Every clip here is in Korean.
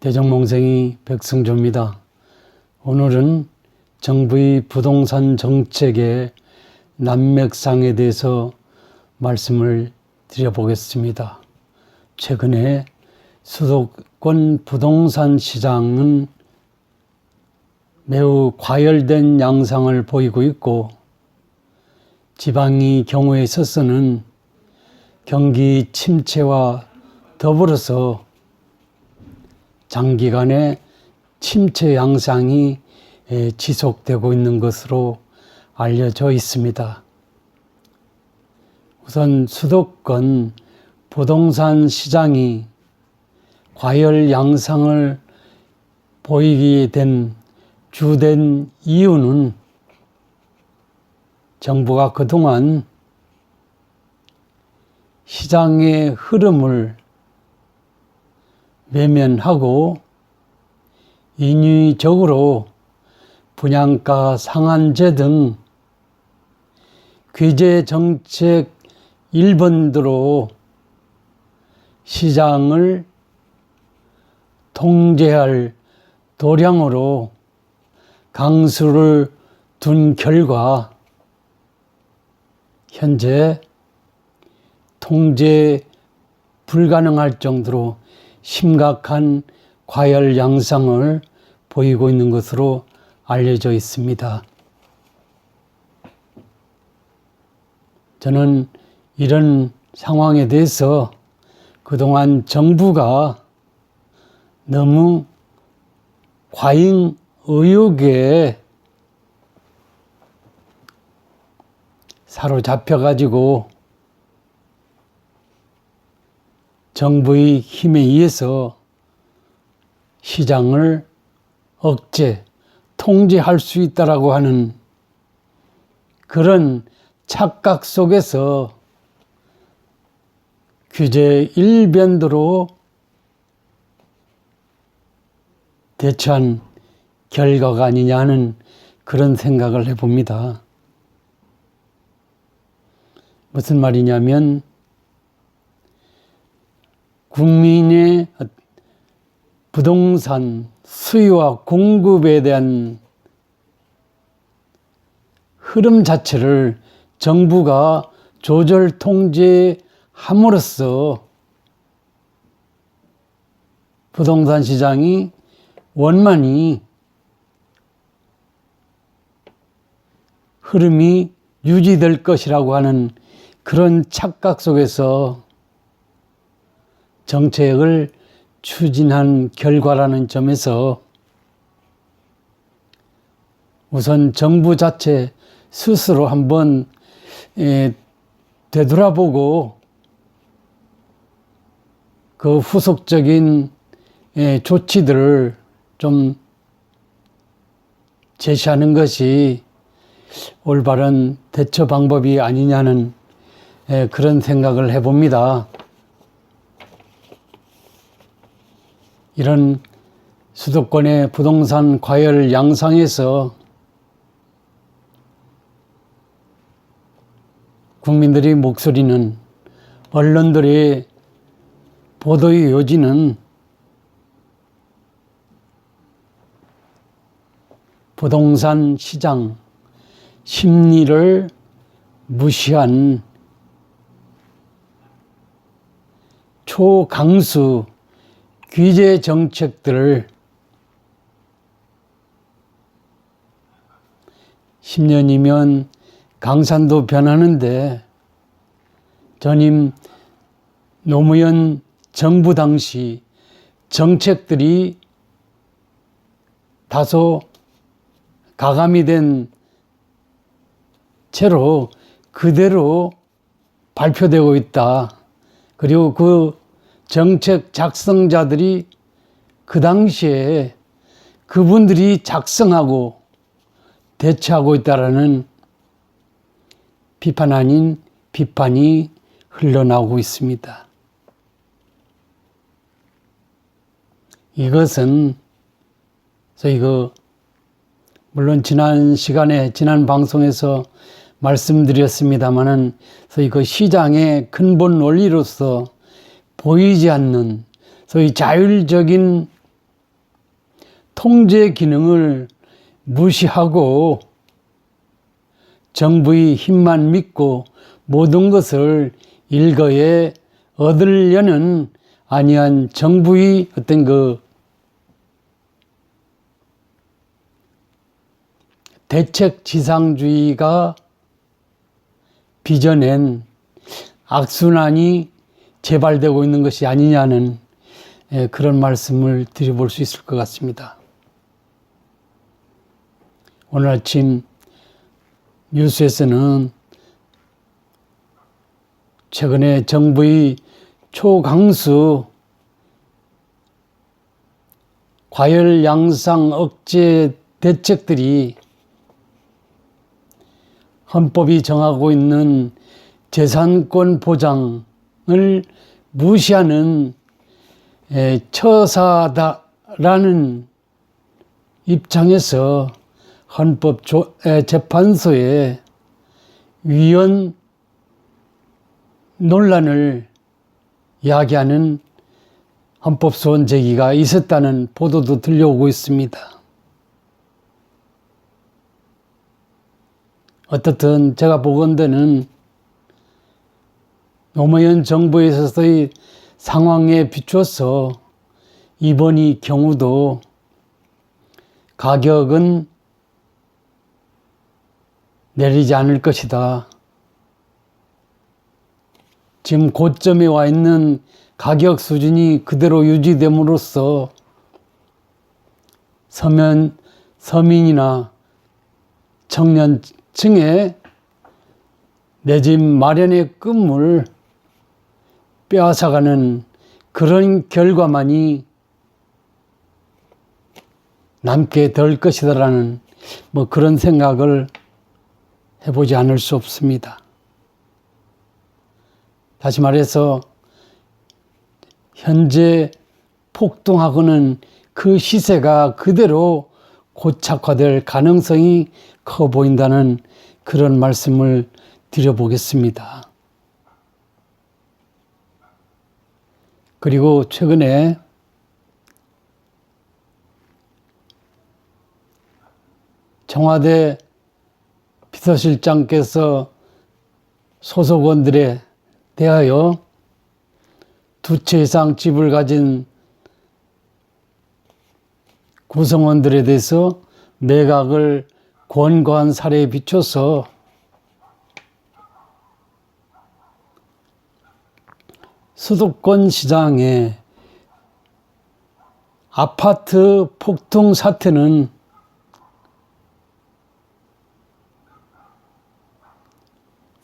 개정몽생이 백승조입니다. 오늘은 정부의 부동산 정책의 난맥상에 대해서 말씀을 드려보겠습니다. 최근에 수도권 부동산 시장은 매우 과열된 양상을 보이고 있고, 지방의 경우에 있어서는 경기 침체와 더불어서 장기간의 침체 양상이 지속되고 있는 것으로 알려져 있습니다. 우선 수도권 부동산 시장이 과열 양상을 보이게 된 주된 이유는 정부가 그동안 시장의 흐름을 외면하고 인위적으로 분양가 상한제 등 규제 정책 일본으로 시장을 통제할 도량으로 강수를 둔 결과 현재 통제 불가능할 정도로 심각한 과열 양상을 보이고 있는 것으로 알려져 있습니다. 저는 이런 상황에 대해서 그동안 정부가 너무 과잉 의욕에 사로잡혀가지고 정부의 힘에 의해서 시장을 억제, 통제할 수 있다라고 하는 그런 착각 속에서 규제 일변도로 대처한 결과가 아니냐 하는 그런 생각을 해봅니다. 무슨 말이냐면 국민의 부동산 수요와 공급에 대한 흐름 자체를 정부가 조절 통제함으로써 부동산 시장이 원만히 흐름이 유지될 것이라고 하는 그런 착각 속에서 정책을 추진한 결과라는 점에서 우선 정부 자체 스스로 한번 되돌아보고 그 후속적인 조치들을 좀 제시하는 것이 올바른 대처 방법이 아니냐는 그런 생각을 해봅니다. 이런 수도권의 부동산 과열 양상에서 국민들의 목소리는, 언론들의 보도의 요지는 부동산 시장 심리를 무시한 초강수 규제 정책들을 10년이면 강산도 변하는데 전임 노무현 정부 당시 정책들이 다소 가감이 된 채로 그대로 발표되고 있다. 그리고 그 정책 작성자들이 그 당시에 그분들이 작성하고 대처하고 있다라는 비판 아닌 비판이 흘러나오고 있습니다. 이것은 저희가 물론 지난 방송에서 말씀드렸습니다마는 소위 그 시장의 근본 원리로서 보이지 않는 소위 자율적인 통제 기능을 무시하고 정부의 힘만 믿고 모든 것을 일거에 얻으려는 아니한 정부의 어떤 그 대책 지상주의가 빚어낸 악순환이 재발되고 있는 것이 아니냐는 그런 말씀을 드려볼 수 있을 것 같습니다. 오늘 아침 뉴스에서는 최근에 정부의 초강수 과열 양상 억제 대책들이 헌법이 정하고 있는 재산권 보장을 무시하는 처사다라는 입장에서 헌법재판소에 위헌 논란을 야기하는 헌법소원 제기가 있었다는 보도도 들려오고 있습니다. 어떻든 제가 보건대는 노무현 정부에 있어서의 상황에 비추어서 이번의 경우도 가격은 내리지 않을 것이다. 지금 고점에 와 있는 가격 수준이 그대로 유지됨으로써 서민이나 청년층의 내 집 마련의 꿈을 빼앗아가는 그런 결과만이 남게 될 것이다라는 그런 생각을 해보지 않을 수 없습니다. 다시 말해서 현재 폭등하고는 그 시세가 그대로 고착화될 가능성이 커 보인다는 그런 말씀을 드려보겠습니다. 그리고 최근에 청와대 비서실장께서 소속원들에 대하여 2채 이상 집을 가진 구성원들에 대해서 매각을 권고한 사례에 비춰서 수도권 시장의 아파트 폭등 사태는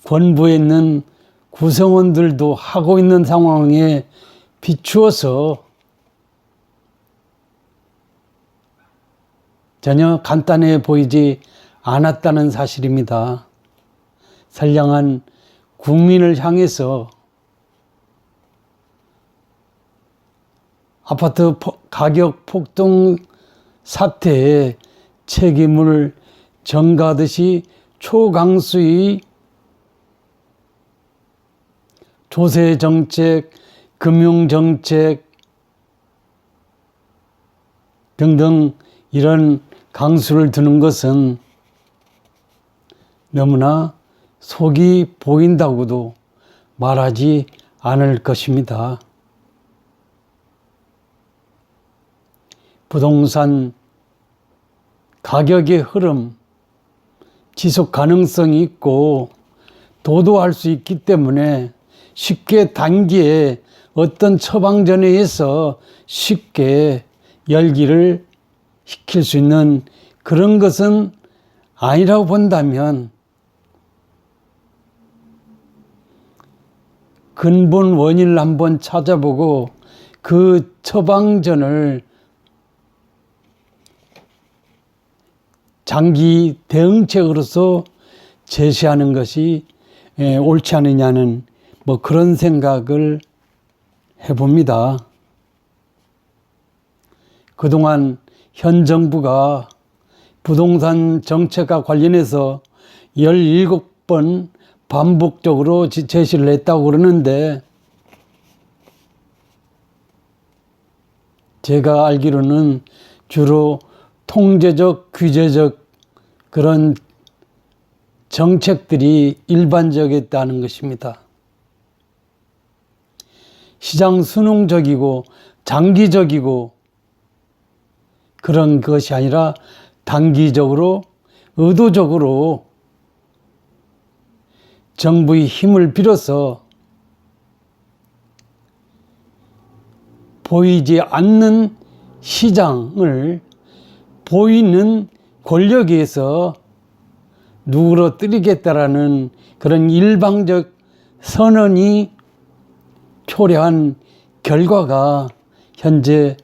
권부에 있는 구성원들도 하고 있는 상황에 비추어서 전혀 간단해 보이지 않았다는 사실입니다. 선량한 국민을 향해서 아파트 가격 폭등 사태에 책임을 전가하듯이 초강수의 조세정책, 금융정책 등등 이런 강수를 두는 것은 너무나 속이 보인다고도 말하지 않을 것입니다. 부동산 가격의 흐름, 지속 가능성이 있고 도도할 수 있기 때문에 쉽게 단기에 어떤 처방전에 의해서 쉽게 열기를 시킬 수 있는 그런 것은 아니라고 본다면 근본 원인을 한번 찾아보고 그 처방전을 장기 대응책으로서 제시하는 것이 옳지 않느냐는 그런 생각을 해봅니다. 그동안 현 정부가 부동산 정책과 관련해서 17번 반복적으로 제시를 했다고 그러는데 제가 알기로는 주로 통제적, 규제적 그런 정책들이 일반적이었다는 것입니다. 시장 순응적이고 장기적이고 그런 것이 아니라 단기적으로 의도적으로 정부의 힘을 빌어서 보이지 않는 시장을 보이는 권력에 의해서 누그러뜨리겠다라는 그런 일방적 선언이 초래한 결과가 현재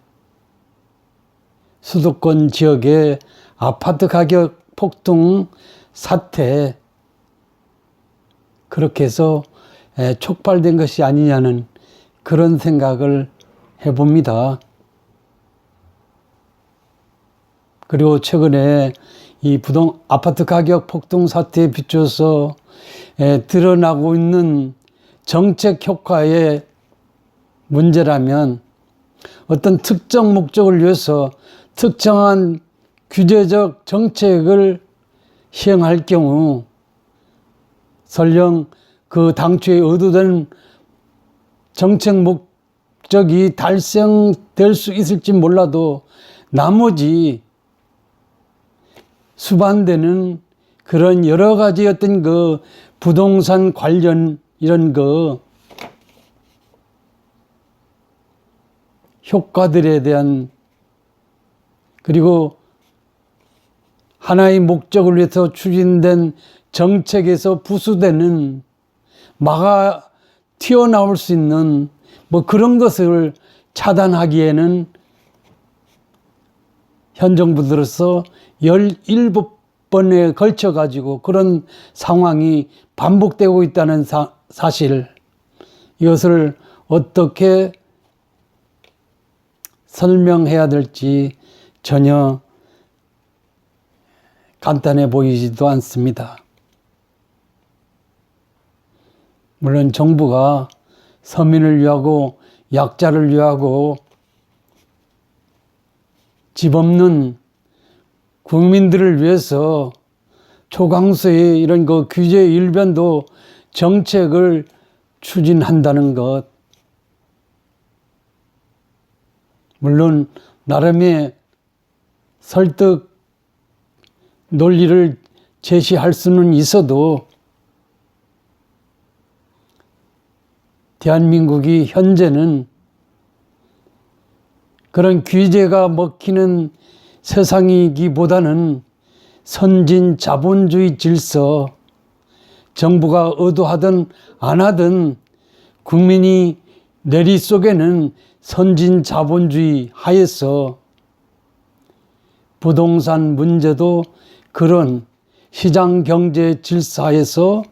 수도권 지역의 아파트 가격 폭등 사태, 그렇게 해서 촉발된 것이 아니냐는 그런 생각을 해봅니다. 그리고 최근에 이 아파트 가격 폭등 사태에 비춰서 드러나고 있는 정책 효과의 문제라면, 어떤 특정 목적을 위해서 특정한 규제적 정책을 시행할 경우 설령 그 당초에 의도된 정책 목적이 달성될 수 있을지 몰라도 나머지 수반되는 그런 여러 가지 어떤 그 부동산 관련 이런 그 효과들에 대한, 그리고 하나의 목적을 위해서 추진된 정책에서 부수되는 막아 튀어나올 수 있는 뭐 그런 것을 차단하기에는 현 정부들로서 17번에 걸쳐 가지고 그런 상황이 반복되고 있다는 사실, 이것을 어떻게 설명해야 될지 전혀 간단해 보이지도 않습니다. 물론 정부가 서민을 위하고 약자를 위하고 집 없는 국민들을 위해서 초강수의 이런 그 규제 일변도 정책을 추진한다는 것, 물론 나름의 설득 논리를 제시할 수는 있어도 대한민국이 현재는 그런 규제가 먹히는 세상이기보다는 선진 자본주의 질서, 정부가 의도하든 안 하든 국민이 내리 쏘개는 선진 자본주의 하에서 부동산 문제도 그런 시장 경제 질서에서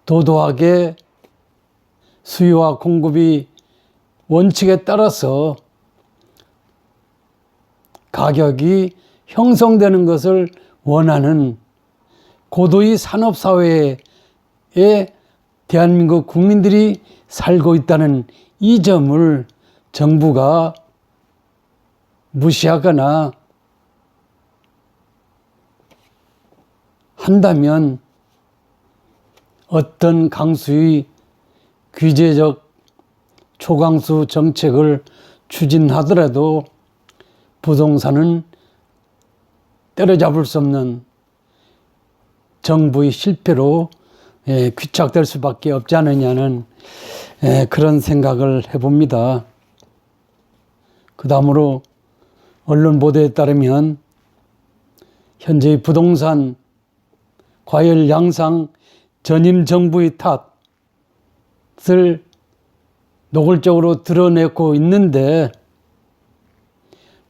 도도하게 수요와 공급이 원칙에 따라서 가격이 형성되는 것을 원하는 고도의 산업사회에 대한민국 국민들이 살고 있다는 이 점을 정부가 무시하거나 한다면 어떤 강수의 규제적 초강수 정책을 추진하더라도 부동산은 때려잡을 수 없는 정부의 실패로 귀착될 수밖에 없지 않느냐는 그런 생각을 해봅니다. 그 다음으로 언론 보도에 따르면 현재의 부동산 과열 양상 전임 정부의 탓을 노골적으로 드러내고 있는데,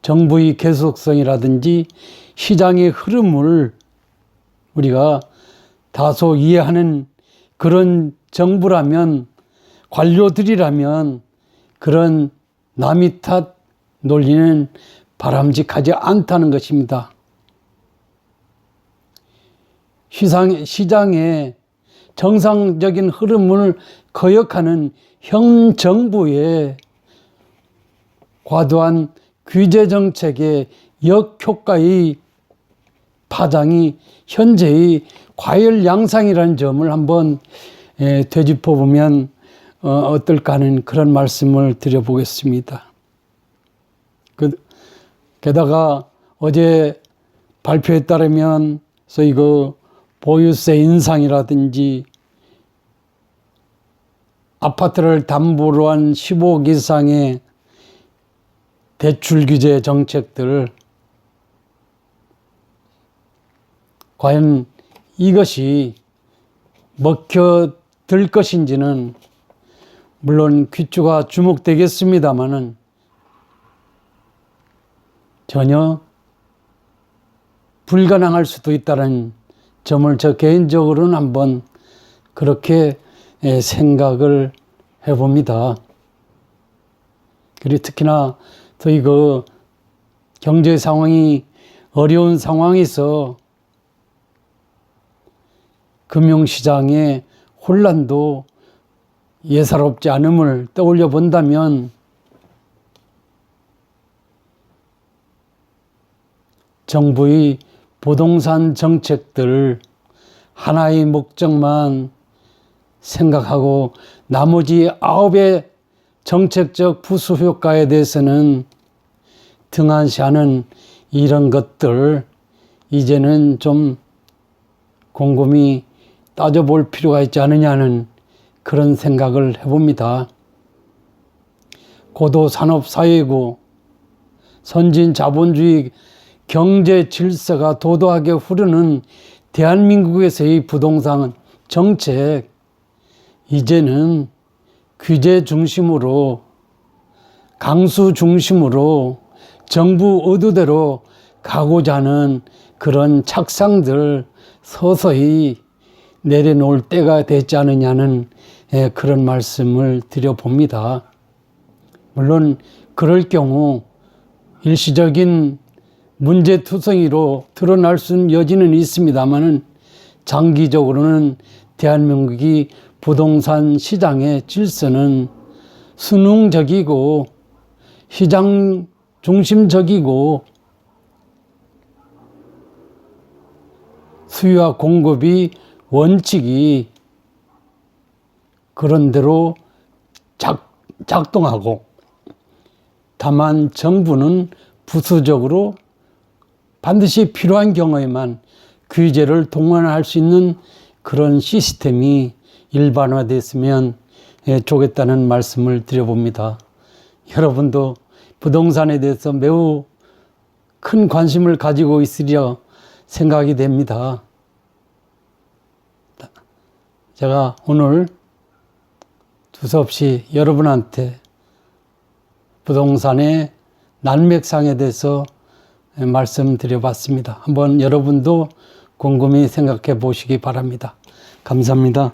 정부의 계속성이라든지 시장의 흐름을 우리가 다소 이해하는 그런 정부라면, 관료들이라면 그런 남의 탓 논리는 바람직하지 않다는 것입니다. 시장의 정상적인 흐름을 거역하는 현 정부의 과도한 규제 정책의 역효과의 파장이 현재의 과열 양상이라는 점을 한번 되짚어 보면 어떨까 하는 그런 말씀을 드려보겠습니다. 게다가 어제 발표에 따르면 소위 보유세 인상이라든지 아파트를 담보로 한 15억 이상의 대출 규제 정책들, 과연 이것이 먹혀들 것인지는 물론 귀추가 주목되겠습니다마는 전혀 불가능할 수도 있다는 점을 저 개인적으로는 한번 그렇게 생각을 해봅니다. 그리고 특히나 저희 경제 상황이 어려운 상황에서 금융시장의 혼란도 예사롭지 않음을 떠올려 본다면 정부의 부동산 정책들 하나의 목적만 생각하고 나머지 9의 정책적 부수 효과에 대해서는 등한시하는 이런 것들 이제는 좀 곰곰이 따져볼 필요가 있지 않느냐는 그런 생각을 해봅니다. 고도산업사회고 선진 자본주의 경제 질서가 도도하게 흐르는 대한민국에서의 부동산 정책, 이제는 규제 중심으로 강수 중심으로 정부 의도대로 가고자 하는 그런 착상들 서서히 내려놓을 때가 되지 않느냐는 그런 말씀을 드려봅니다. 물론 그럴 경우 일시적인 문제투성이로 드러날 수 있는 여지는 있습니다만은 장기적으로는 대한민국이 부동산 시장의 질서는 순응적이고 시장 중심적이고 수요와 공급이 원칙이 그런대로 작동하고 다만 정부는 부수적으로 반드시 필요한 경우에만 규제를 동원할 수 있는 그런 시스템이 일반화됐으면 좋겠다는 말씀을 드려봅니다. 여러분도 부동산에 대해서 매우 큰 관심을 가지고 있으리라 생각이 됩니다. 제가 오늘 두서없이 여러분한테 부동산의 난맥상에 대해서 말씀드려봤습니다. 한번 여러분도 곰곰이 생각해 보시기 바랍니다. 감사합니다.